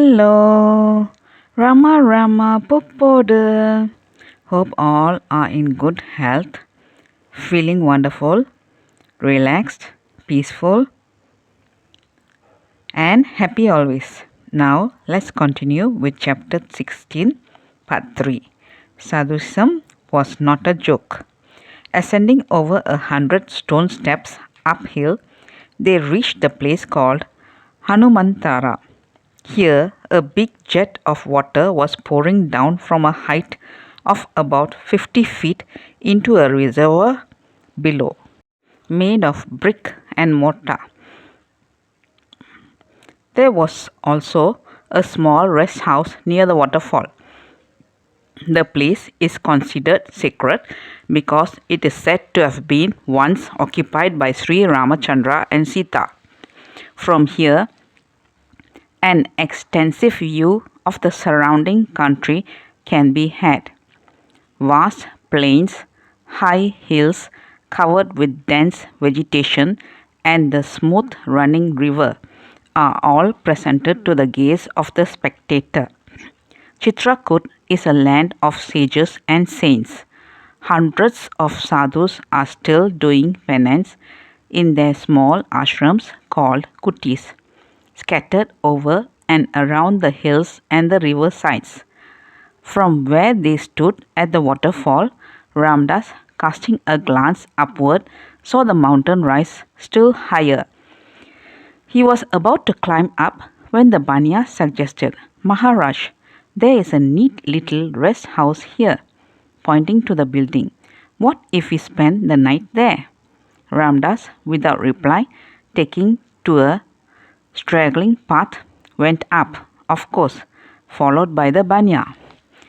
Hello, Rama Rama Popoda. Hope all are in good health, feeling wonderful, relaxed, peaceful, and happy always. Now let's continue with chapter 16, part 3. Sadhuism was not a joke. Ascending over 100 stone steps uphill, they reached the place called Hanumantara. Here, a big jet of water was pouring down from a height of about 50 feet into a reservoir below, made of brick and mortar. There was also a small rest house near the waterfall. The place is considered sacred because it is said to have been once occupied by Sri Ramachandra and Sita. From here, an extensive view of the surrounding country can be had. Vast plains, high hills covered with dense vegetation, and the smooth running river are all presented to the gaze of the spectator. Chitrakut is a land of sages and saints. Hundreds of sadhus are still doing penance in their small ashrams called kutis, scattered over and around the hills and the river sides. From where they stood at the waterfall, Ramdas, casting a glance upward, saw the mountain rise still higher. He was about to climb up when the Banya suggested, "Maharaj, there is a neat little rest house here," pointing to the building. "What if we spend the night there?" Ramdas, without reply, taking to a straggling path, went up, of course, followed by the Banya.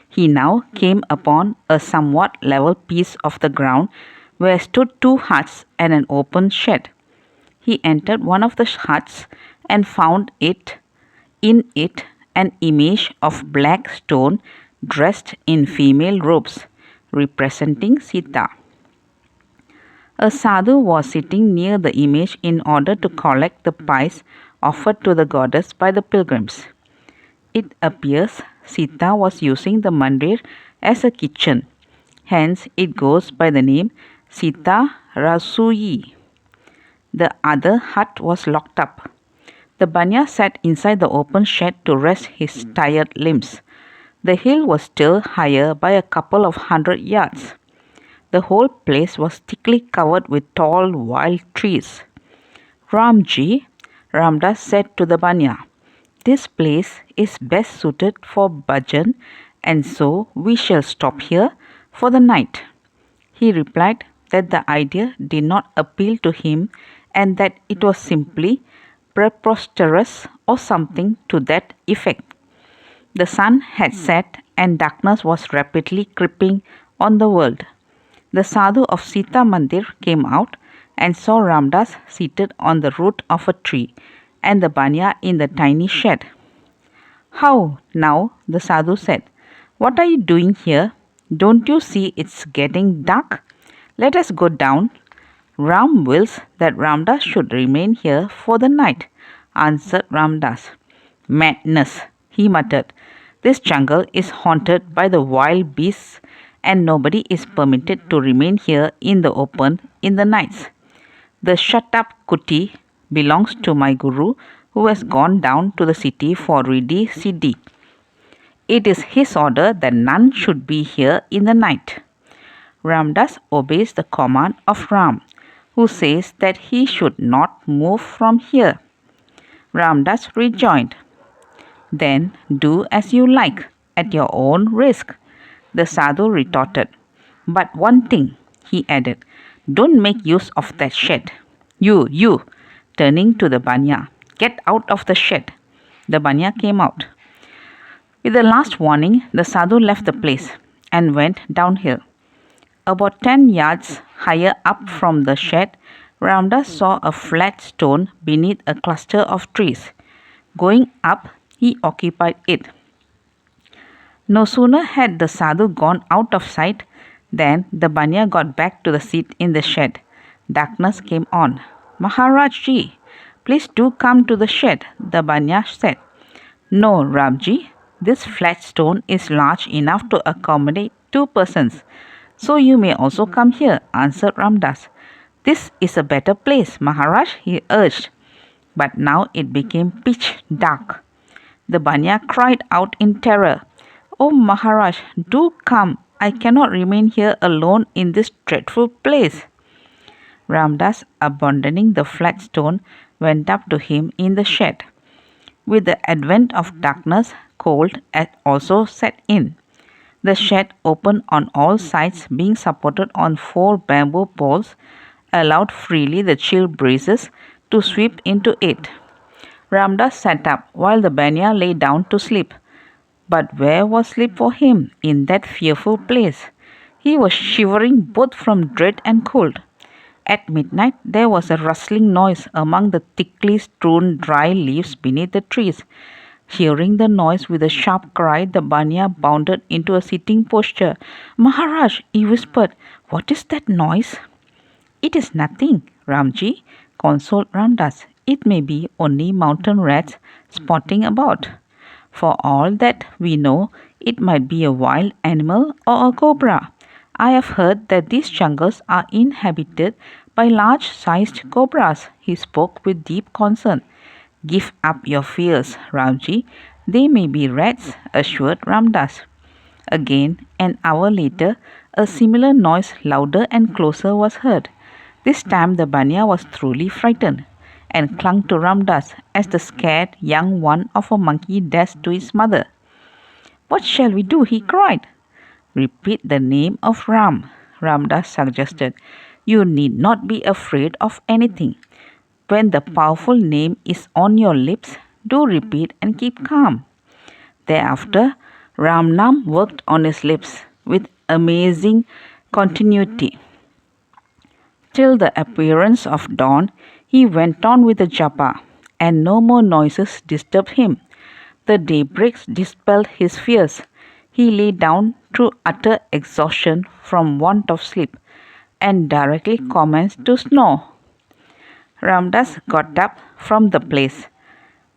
He now came upon a somewhat level piece of the ground where stood two huts and an open shed. He entered one of the huts and found in it an image of black stone dressed in female robes, representing Sita. A sadhu was sitting near the image in order to collect the pies offered to the goddess by the pilgrims. It appears Sita was using the mandir as a kitchen, hence it goes by the name Sita Rasuyi. The other hut was locked up. The Banya sat inside the open shed to rest his tired limbs. The hill was still higher by a couple of 100 yards. The whole place was thickly covered with tall wild trees. "Ramji," Ramdas said to the Banya, "this place is best suited for bhajan, and so we shall stop here for the night." He replied that the idea did not appeal to him and that it was simply preposterous or something to that effect. The sun had set and darkness was rapidly creeping on the world. The sadhu of Sita Mandir came out and saw Ramdas seated on the root of a tree and the Banya in the tiny shed. "How now?" the sadhu said. "What are you doing here? Don't you see it's getting dark? Let us go down." "Ram wills that Ramdas should remain here for the night," answered Ramdas. "Madness," he muttered. "This jungle is haunted by the wild beasts and nobody is permitted to remain here in the open in the nights. The shut-up kuti belongs to my guru who has gone down to the city for Riddhi Siddhi. It is his order that none should be here in the night." Ramdas obeys the command of Ram, who says that he should not move from here. Ramdas rejoined, "Then do as you like, at your own risk." The sadhu retorted, "But one thing," he added, "don't make use of that shed. You, turning to the Banya, get out of the shed." The Banya came out. With the last warning, the sadhu left the place and went downhill. About 10 yards higher up from the shed, Ramdas saw a flat stone beneath a cluster of trees. Going up, he occupied it. No sooner had the sadhu gone out of sight than the Banya got back to the seat in the shed. Darkness came on. "Maharaj ji, please do come to the shed," the Banya said. No, Ramji. This flat stone is large enough to accommodate 2 persons. So you may also come here, answered Ramdas. This is a better place, Maharaj, he urged. But now it became pitch dark. The Banya cried out in terror, "Oh Maharaj, do come. I cannot remain here alone in this dreadful place." Ramdas, abandoning the flat stone, went up to him in the shed. With the advent of darkness, cold had also set in. The shed, open on all sides, being supported on 4 bamboo poles, allowed freely the chill breezes to sweep into it. Ramdas sat up while the Banya lay down to sleep. But where was sleep for him in that fearful place? He was shivering both from dread and cold. At midnight there was a rustling noise among the thickly strewn dry leaves beneath the trees. Hearing the noise with a sharp cry, the Banya bounded into a sitting posture. "Maharaj," he whispered, "what is that noise?" "It is nothing, Ramji," consoled Ramdas. "It may be only mountain rats spotting about. For all that we know, it might be a wild animal or a cobra. I have heard that these jungles are inhabited by large-sized cobras." He spoke with deep concern. "Give up your fears, Ramji. They may be rats," assured Ramdas. Again, an hour later, a similar noise, louder and closer, was heard. This time the Banya was truly frightened and clung to Ramdas as the scared young one of a monkey does to his mother. "What shall we do?" he cried. "Repeat the name of Ram," Ramdas suggested. "You need not be afraid of anything. When the powerful name is on your lips, do repeat and keep calm." Thereafter, Ramnam worked on his lips with amazing continuity. Till the appearance of dawn, he went on with the japa, and no more noises disturbed him. The daybreaks dispelled his fears. He lay down through utter exhaustion from want of sleep, and directly commenced to snore. Ramdas got up from the place,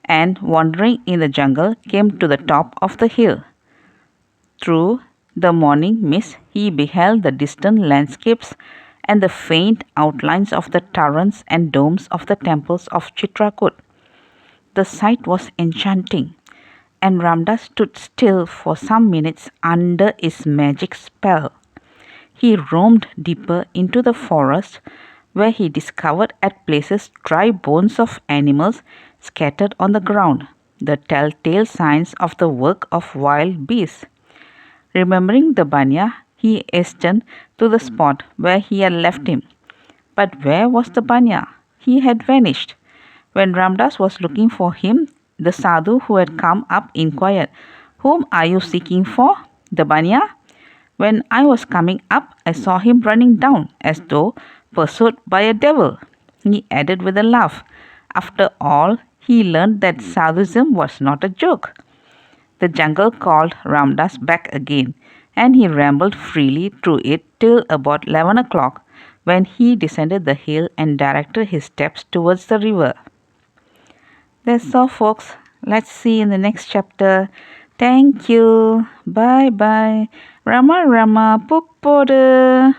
and wandering in the jungle, came to the top of the hill. Through the morning mist he beheld the distant landscapes and the faint outlines of the turrets and domes of the temples of Chitrakut. The sight was enchanting, and Ramdas stood still for some minutes under its magic spell. He roamed deeper into the forest, where he discovered at places dry bones of animals scattered on the ground, the telltale signs of the work of wild beasts. Remembering the Banya, he hastened to the spot where he had left him. But where was the Banya? He had vanished. When Ramdas was looking for him, the sadhu who had come up inquired, "Whom are you seeking for? The Banya?" "When I was coming up, I saw him running down as though pursued by a devil," he added with a laugh. After all, he learned that Sadhuism was not a joke. The jungle called Ramdas back again, and he rambled freely through it till about 11 o'clock, when he descended the hill and directed his steps towards the river. That's all, folks. Let's see in the next chapter. Thank you. Bye bye. Rama Rama Puppodu.